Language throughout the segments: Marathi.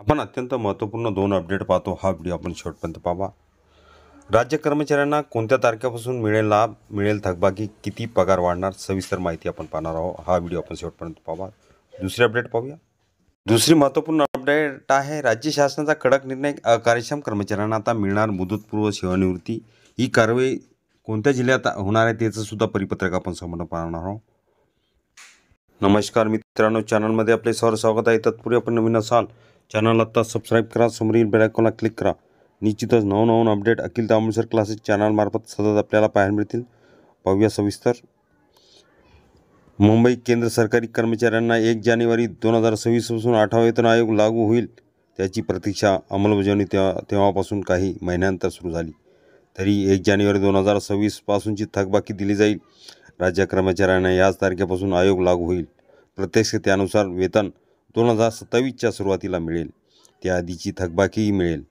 आपण अत्यंत महत्त्वपूर्ण दोन अपडेट पाहतो. हा व्हिडिओ आपण शेवटपर्यंत पाहा. राज्य कर्मचाऱ्यांना कोणत्या तारखेपासून मिळेल लाभ, मिळेल थकबाकी, किती पगार वाढणार, सविस्तर माहिती आपण पाहणार आहोत. हा व्हिडिओ आपण शेवटपर्यंत पाहा. दुसरी अपडेट पाहूया. दुसरी महत्त्वपूर्ण अपडेट आहे राज्य शासनाचा कडक निर्णय. अकार्यक्षम कर्मचाऱ्यांना आता मिळणार मुदतपूर्व सेवानिवृत्ती. ही कारवाई कोणत्या जिल्ह्यात होणार आहे त्याचं सुद्धा परिपत्रक आपण संपूर्ण पाहणार आहोत. नमस्कार मित्रांनो, चॅनलमध्ये आपले स्वागत आहे. तत्पूर्वी आपण नवीन असाल चॅनल आता सबस्क्राईब करा, समोरील बेल आयकॉनला क्लिक करा. निश्चितच नवनवीन अपडेट अखिल तांबुळसर क्लासेस चॅनलमार्फत सतत आपल्याला पाहायला मिळतील. पाहूया सविस्तर. मुंबई केंद्र सरकारी कर्मचाऱ्यांना 1 जानेवारी 2026 पासून 8वा वेतन आयोग लागू होईल. त्याची प्रतीक्षा अंमलबजावणी तेव्हापासून काही महिन्यांतर सुरू झाली, तरी 1 जानेवारी 2026 पासूनची थकबाकी दिली जाईल. राज्य कर्मचाऱ्यांना याच तारखेपासून आयोग लागू होईल. प्रत्यक्ष त्यानुसार वेतन 2027च्या सुरुवातीला मिळेल. त्याआधीची थकबाकीही मिळेल.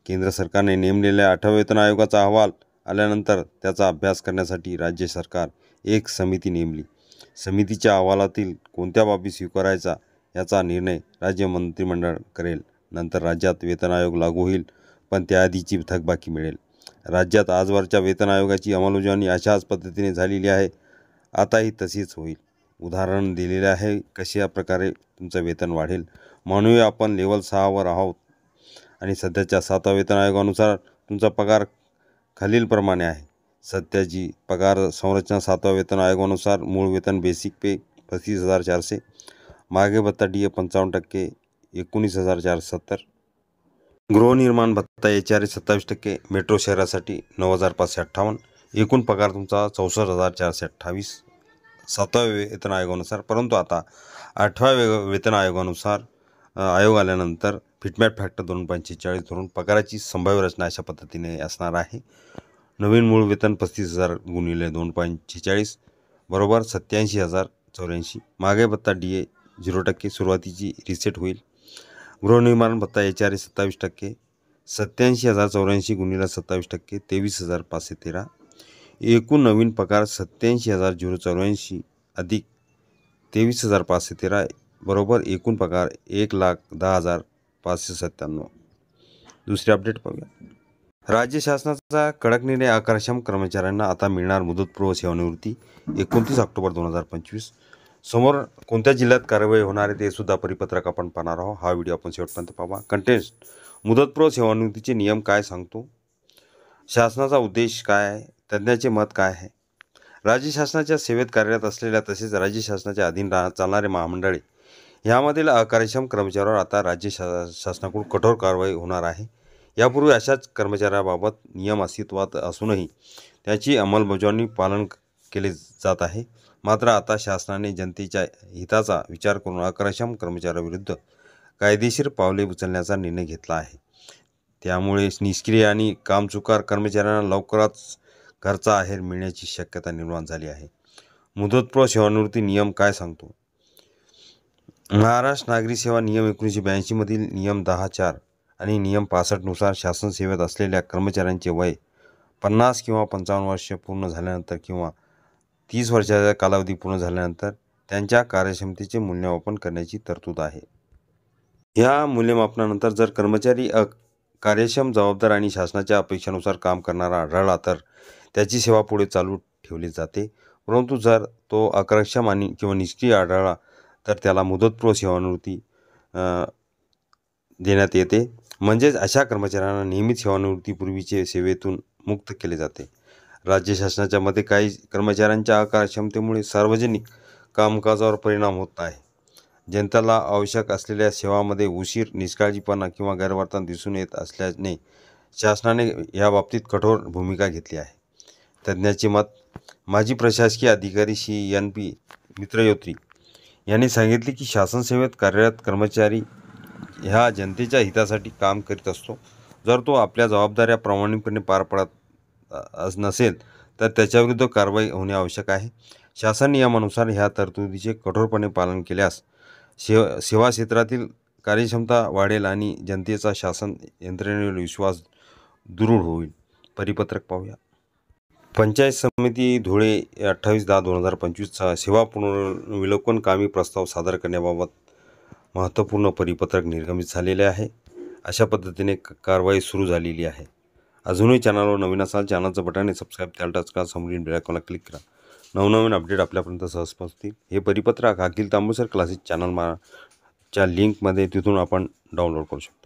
केंद्र सरकारने नेमलेल्या 8व्या वेतन आयोगाचा अहवाल आल्यानंतर त्याचा अभ्यास करण्यासाठी राज्य सरकार एक समिती नेमली. समितीच्या अहवालातील कोणत्या बाबी स्वीकारायचा याचा निर्णय राज्य मंत्रिमंडळ करेल. नंतर राज्यात वेतन आयोग लागू होईल, पण त्याआधीची थकबाकी मिळेल. राज्यात आजवरच्या वेतन आयोगाची अंमलबजावणी अशाच पद्धतीने झालेली आहे. आताही तशीच होईल. उदाहरण दिलेले आहे कशा प्रकारे तुमचं वेतन वाढेल. म्हणूया आपण लेवल 6वर आहोत आणि सध्याच्या 7व्या वेतन आयोगानुसार तुमचा पगार खालीलप्रमाणे आहे. सध्याची पगार संरचना 7व्या वेतन आयोगानुसार मूळ वेतन बेसिक पे 35,400, मागे भत्ता DA 55%, 19,470, गृहनिर्माण भत्ता HRA 27%, मेट्रो शहरासाठी 9,558, एकूण पगार तुमचा 64,428 7व्या वेतन आयोगानुसार. परंतु आता 8व्या वेतन आयोगानुसार आयोग आल्यानंतर फिटमॅट फॅक्टर 2.46 धरून पगाराची संभाव्य रचना अशा पद्धतीने असणार आहे. नवीन मूळ वेतन 35,000 गुणिले 2.46 बरोबर 87,084. मागे भत्ता DA 0% सुरुवातीची रिसेट होईल. गृहनिर्माण भत्ता HRA 27%, 87,084 गुणिले 27% 23,513. एकूण नवीन पगार 87,084 अधिक 23,513 बरोबर एकूण पगार 1,10,597. दुसरी अपडेट पाहूया. राज्य शासनाचा कडक निर्णय. अकार्यक्षम कर्मचाऱ्यांना आता मिळणार मुदतपूर्व सेवानिवृत्ती. 29 ऑक्टोबर 2025. समोर कोणत्या जिल्ह्यात कारवाई होणार आहे ते सुद्धा परिपत्रक आपण पाहणार आहोत. हा व्हिडिओ आपण शेवटपर्यंत पाहा. कंटेंट. मुदतपूर्व सेवानिवृत्तीचे नियम काय सांगतो, शासनाचा उद्देश काय आहे, तज्ज्ञाचे मत काय आहे. राज्य शासनाच्या सेवेत कार्यरत असलेल्या तसेच राज्य शासनाच्या अधीन चालणारे महामंडळे यामधील अकार्यक्षम कर्मचाऱ्यावर आता राज्य शासनाकडून कठोर कारवाई होणार आहे. यापूर्वी अशाच कर्मचाऱ्याबाबत नियम अस्तित्वात असूनही त्याची अंमलबजावणी पालन केले जात आहे. मात्र आता शासनाने जनतेच्या हिताचा विचार करून अकार्यक्षम कर्मचाऱ्याविरुद्ध कायदेशीर पावले उचलण्याचा निर्णय घेतला आहे. त्यामुळे निष्क्रिय आणि कामचुकार कर्मचाऱ्यांना लवकरच घरचा आहेर मिळण्याची शक्यता निर्माण झाली आहे. मुदतपूर्व सेवानिवृत्ती नियम काय सांगतो. महाराष्ट्र नागरी सेवा नियम 1982 मधील नियम 10(4) आणि नियम 65 नुसार शासन सेवेत असलेल्या कर्मचाऱ्यांचे वय 50 किंवा 55 वर्ष पूर्ण झाल्यानंतर किंवा 30 वर्षाचा कालावधी पूर्ण झाल्यानंतर त्यांच्या कार्यक्षमतेचे मूल्यमापन करण्याची तरतूद आहे. या मूल्यमापनानंतर जर कर्मचारी कार्यक्षम, जबाबदार आणि शासनाच्या अपेक्षानुसार काम करणारा आढळला तर त्याची सेवा पुढे चालू ठेवली जाते. परंतु जर तो अकार्यक्षम आणि किंवा निष्क्रिय आढळला तर त्याला मुदतपूर्व सेवानिवृत्ती देण्यात येते. म्हणजेच अशा कर्मचाऱ्यांना नियमित सेवानिवृत्तीपूर्वीचे सेवेतून मुक्त केले जाते. राज्य शासनाच्या मते काही कर्मचाऱ्यांच्या अकार्यक्षमतेमुळे सार्वजनिक कामकाजावर परिणाम होत आहे. जनतेला आवश्यक असलेल्या सेवांमध्ये उशीर, निष्काळजीपणा किंवा गैरवर्तन दिसून येत असल्याने शासनाने याबाबतीत कठोर भूमिका घेतली आहे. तज्ज्ञाचे मत. माजी प्रशासकीय अधिकारी श्री NP मित्रयोत्री यांनी सांगितले की शासन सेवेत कार्यरत कर्मचारी ह्या जनतेच्या हितासाठी काम करीत असतो. जर तो आपल्या जबाबदाऱ्या प्रामाणिकपणे पार पाडत नसेल तर त्याच्याविरुद्ध कारवाई होणे आवश्यक आहे. शासन नियमानुसार ह्या तरतुदीचे कठोरपणे पालन केल्यास सेवा क्षेत्रातील कार्यक्षमता वाढेल आणि जनतेचा शासन यंत्रणेवर विश्वास दृढ होईल. परिपत्रक पाहूया. पंचायत समिती धुळे 28/10/2025 सेवा पुनर्विलोकन कामी प्रस्ताव सादर करण्याबाबत महत्त्वपूर्ण परिपत्रक निर्गमित झालेले आहे. अशा पद्धतीने कारवाई सुरू झालेली आहे. अजूनही चॅनलवर नवीन असाल चॅनलचं बटन सबस्क्राईब त्याला टच करा, समोरील बेल आयकॉनला क्लिक करा. नवनवीन अपडेट आपल्यापर्यंत सहज पोहोचतील. हे परिपत्रक अखिल तांबुसर क्लासेस चॅनल च्या लिंकमध्ये तिथून आपण डाउनलोड करू शकतो.